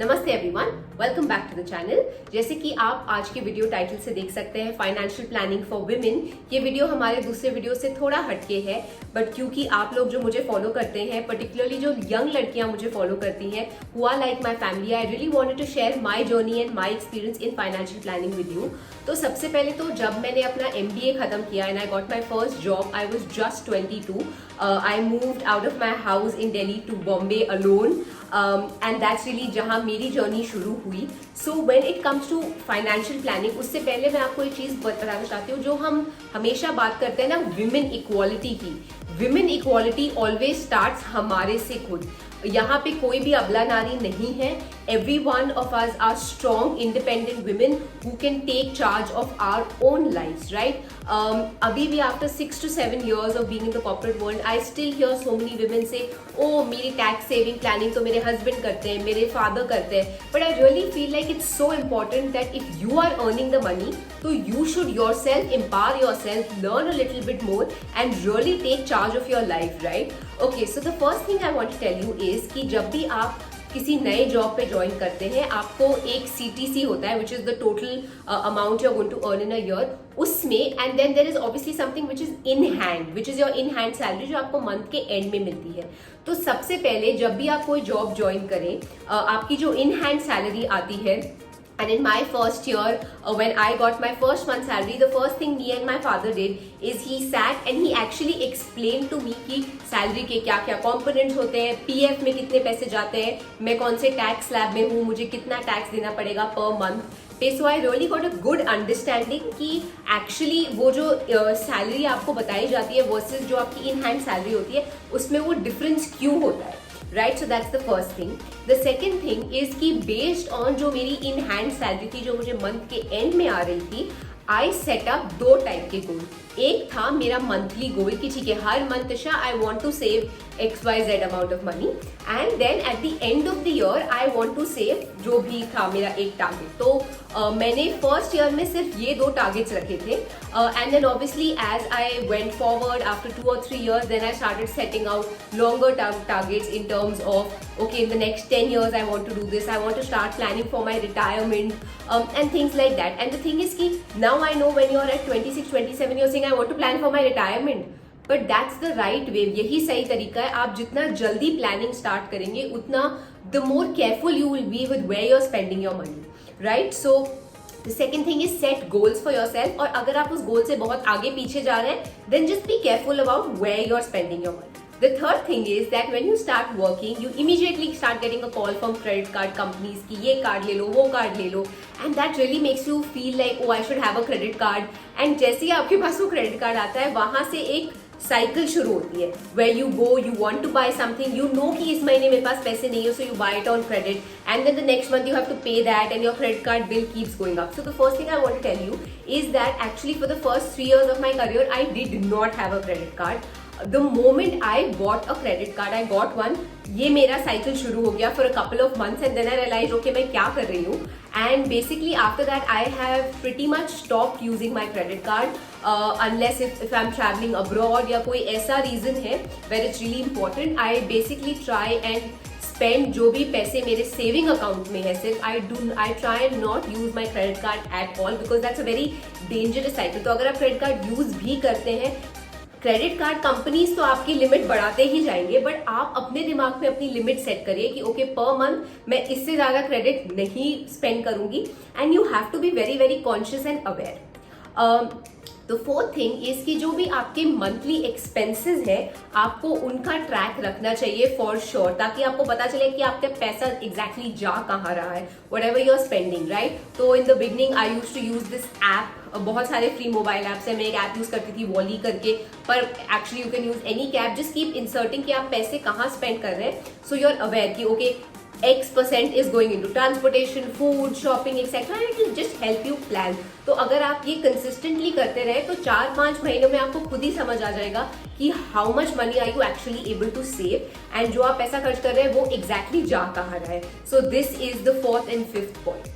नमस्ते everyone, welcome back to the channel. जैसे कि आप आज के वीडियो टाइटल से देख सकते हैं, फाइनेंशियल प्लानिंग फॉर वुमेन। ये वीडियो हमारे दूसरे वीडियो से थोड़ा हटके है, बट क्योंकि आप लोग जो मुझे फॉलो करते हैं, पर्टिकुलरली जो यंग लड़कियां मुझे फॉलो करती हैं, who are like my family, I really wanted to share my journey and my experience in financial planning with you. तो सबसे पहले तो जब मैंने अपना MBA खत्म किया and I got my first job, I was just 22. I moved out of my house in Delhi to Bombay alone, and that's really जहां मेरी जर्नी शुरू हुई। So when it comes to financial planning, उससे पहले मैं आपको एक चीज बताना चाहती हूँ। जो हम हमेशा बात करते हैं ना विमेन इक्वालिटी की, विमेन इक्वालिटी ऑलवेज स्टार्ट्स हमारे से खुद। यहाँ पे कोई भी अबला नारी नहीं है। Every one of us are strong independent women who can take charge of our own lifes, right. अभी भी after 6 to 7 years of being in the corporate world, I still hear so many women say, oh मेरी tax saving planning तो मेरे husband करते हैं, मेरे father करते हैं। But I really feel like it's so important that if you are earning the money, तो you should yourself empower yourself, learn a little bit more and really take charge of your life, right? Okay, so the first thing I want to tell you is कि जब भी आप किसी नए job पे join करते हैं, आपको एक CTC होता है, which is the total amount you are going to earn in a year, उसमें and then there is obviously something which is in hand, which is your in hand salary, जो आपको month के and में मिलती है। तो सबसे पहले जब भी आप कोई जॉब ज्वाइन करें, आपकी जो इन हैंड सैलरी आती है, and in my first year, when I got my first month salary, the first thing me and my father did is he sat and he actually explained to me कि salary के क्या क्या components होते हैं, PF में कितने पैसे जाते हैं, मैं कौन से टैक्स स्लैब में हूँ, मुझे कितना टैक्स देना पड़ेगा पर मंथ पे। So I really got a good understanding कि एक्चुअली वो जो सैलरी आपको बताई जाती है वर्सेस जो आपकी इन हैंड सैलरी होती है, उसमें वो डिफरेंस क्यों होता है, right. So that's the first thing. The second thing is कि बेस्ड ऑन जो मेरी इन हैंड सैलरी थी, जो मुझे मंथ के एंड में आ रही थी, आई सेट अप 2 टाइप के गोल। एक था मेरा मंथली गोल कि ठीक है, हर month I want to save XYZ amount of money, and then at the end of the year I want to save जो भी था मेरा एक टारगेट। तो मैंने फर्स्ट ईयर में सिर्फ ये 2 टारगेट्स रखे थे, and then obviously as I went forward after 2 or 3 years, then I started setting out longer term targets in terms of okay, in the next 10 years I want to do this, I want to start planning for my retirement, and things like that. And the thing is ki now I know when you're at 26 27 you're saying I want to plan for my retirement, but that's the right way. यही सही तरीका है। आप जितना जल्दी planning start करेंगे, उतना the more careful you will be with where you're spending your money, right? So the second thing is set goals for yourself, और अगर आप उस गोल से बहुत आगे पीछे जा रहे हैं, then just be careful about where you're spending your money. The third thing is that when you start working, you immediately start getting a call from credit card companies कि ये कार्ड ले लो, वो कार्ड ले लो, and that really makes you feel like oh I should have a credit card. And जैसे ही आपके पास वो credit card आता है, वहां से एक साइकिल शुरू होती है, where you go, you want to buy something, you know कि इस महीने मेरे पास पैसे नहीं है, so you buy it on credit, and then the next month you have to pay that, and your credit card bill keeps going up. So the first thing I want to tell you is that actually for the first 3 years of my career, I did not have a credit card. The moment I bought a credit card, I got one, ये मेरा cycle शुरू हो गया for a couple of months, and then I realized okay मैं क्या कर रही हूँ, and basically after that I have pretty much stopped using my credit card, unless if I'm traveling abroad या कोई ऐसा reason है where it's really important, I basically try and spend जो भी पैसे मेरे सेविंग अकाउंट में है, सिर्फ I try and not use my credit card at all, because that's a very dangerous cycle. तो अगर आप क्रेडिट कार्ड यूज भी करते हैं, क्रेडिट कार्ड कंपनीज तो आपकी लिमिट बढ़ाते ही जाएंगे, बट आप अपने दिमाग में अपनी लिमिट सेट करिए कि ओके पर मंथ मैं इससे ज्यादा क्रेडिट नहीं स्पेंड करूंगी, and you have to be very very conscious and aware. तो फोर्थ थिंग इज कि जो भी आपके मंथली एक्सपेंसेस है, आपको उनका ट्रैक रखना चाहिए फॉर श्योर, ताकि आपको पता चले कि आपका पैसा एग्जैक्टली जा कहाँ रहा है, whatever you are spending, right. तो in the beginning I used to use this app, बहुत सारे फ्री मोबाइल ऐप्स है, मैं एक ऐप यूज करती थी वॉली करके, पर actually you can use any app, just keep inserting कि आप पैसे कहाँ स्पेंड कर रहे हैं, सो यू आर अवेयर कि okay X% is going into transportation, food, shopping, etc. and it will just help you plan. तो अगर आप ये consistently करते रहे, तो 4-5 महीनों में आपको खुद ही समझ आ जाएगा कि how much money are you actually able to save, and जो आप पैसा खर्च कर रहे हैं वो exactly जा कहाँ रहा है. So this is the 4th and 5th point.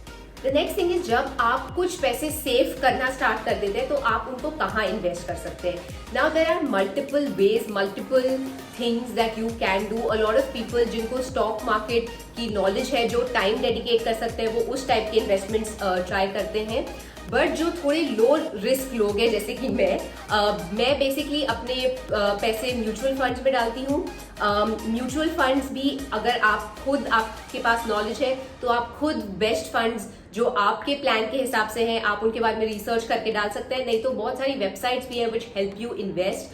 The next thing is जब आप कुछ पैसे सेव करना स्टार्ट कर देते हैं तो आप उनको कहाँ इन्वेस्ट कर सकते हैं. Now there are multiple ways, multiple things that you can do. A lot of people जिनको स्टॉक मार्केट की नॉलेज है, जो टाइम डेडिकेट कर सकते हैं, वो उस टाइप के इन्वेस्टमेंट्स ट्राई करते हैं. बट जो थोड़े लो रिस्क लोग हैं जैसे कि मैं बेसिकली अपने पैसे म्यूचुअल फंड्स में डालती हूँ. म्यूचुअल फंड्स भी अगर आपके पास नॉलेज है तो आप खुद बेस्ट फंड्स जो आपके प्लान के हिसाब से हैं आप उनके बारे में रिसर्च करके डाल सकते हैं. नहीं तो बहुत सारी वेबसाइट्स भी हैं which help you invest.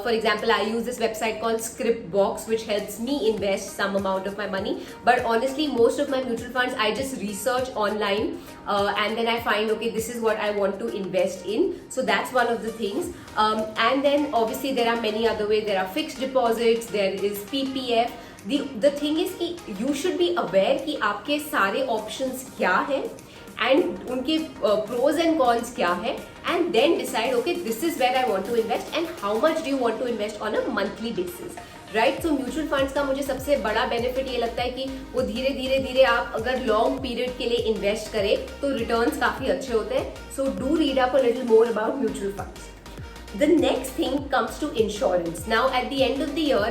For example I use this website called Scriptbox which helps me invest some amount of my money. But honestly most of my mutual funds I just research online and then I find okay this is what I want to invest in. So that's one of the things. And then obviously there are many other ways. There are fixed deposits, there is PPF. The thing is कि you should be aware कि आपके सारे options क्या हैं and उनके pros and cons क्या है, and then decide okay this is where I want to invest and how much do you want to invest on a monthly basis. Right. So mutual funds का मुझे सबसे बड़ा benefit ये लगता है कि वो धीरे आप अगर लॉन्ग पीरियड के लिए इन्वेस्ट करें तो रिटर्न्स काफी अच्छे होते हैं. So do read up a little more about mutual funds. The next thing comes to insurance. Now at the end of the year,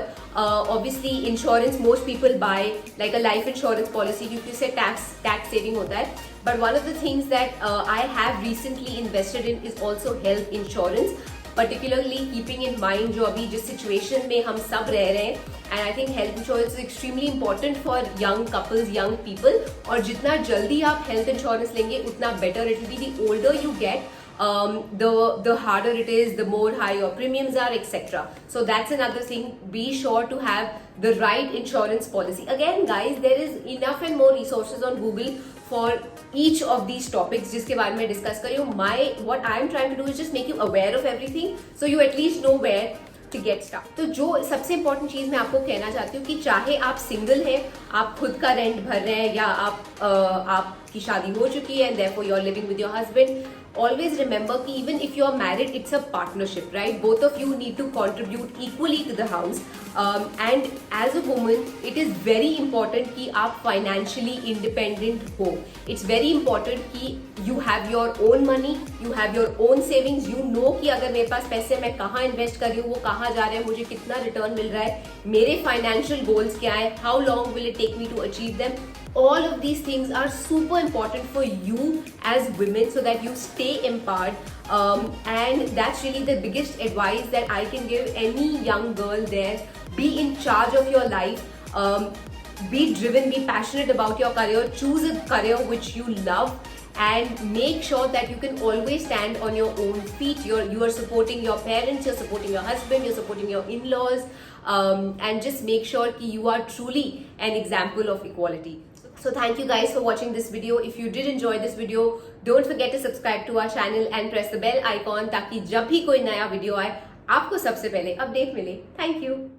obviously insurance most people buy like a life insurance policy क्योंकि उससे tax saving होता है. But one of the things that I have recently invested in is also health insurance, particularly keeping in mind जो अभी जिस situation में हम सब रह रहे हैं. And I think health insurance is extremely important for young couples, young people. और जितना जल्दी आप health insurance लेंगे उतना better it will be. The older you get, the harder it is, the more high your premiums are, etc. So that's another thing. Be sure to have the right insurance policy. Again guys, there is enough and more resources on Google for each of these topics जिसके बारे में discuss करी हूँ. What I am trying to do is just make you aware of everything so you at least know where to get started. तो जो सबसे important चीज मैं आपको कहना चाहती हूँ कि चाहे आप सिंगल हैं, आप खुद का रेंट भर रहे हैं, या आपकी शादी हो चुकी है and therefore you are living with your husband, always remember कि even if you are married, it's a partnership, right? Both of you need to contribute equally to the house. And as a woman, it is very important कि आप financially independent हो. It's very important कि you have your own money, you have your own savings. You know कि अगर मेरे पास पैसे मैं कहाँ invest कर रही हूँ, वो कहाँ जा रहे हैं, मुझे कितना return मिल रहा है, मेरे financial goals क्या है, how long will it take me to achieve them. All of these things are super important for you as women so that you stay empowered. And that's really the biggest advice that I can give any young girl there. Be in charge of your life. Be driven, be passionate about your career. Choose a career which you love. And make sure that you can always stand on your own feet. You are supporting your parents, you're supporting your husband, you're supporting your in-laws. And just make sure that you are truly an example of equality. So thank you guys for watching this video. If you did enjoy this video, don't forget to subscribe to our channel and press the bell icon ताकि जब भी कोई नया video आए आपको सबसे पहले update मिले. Thank you.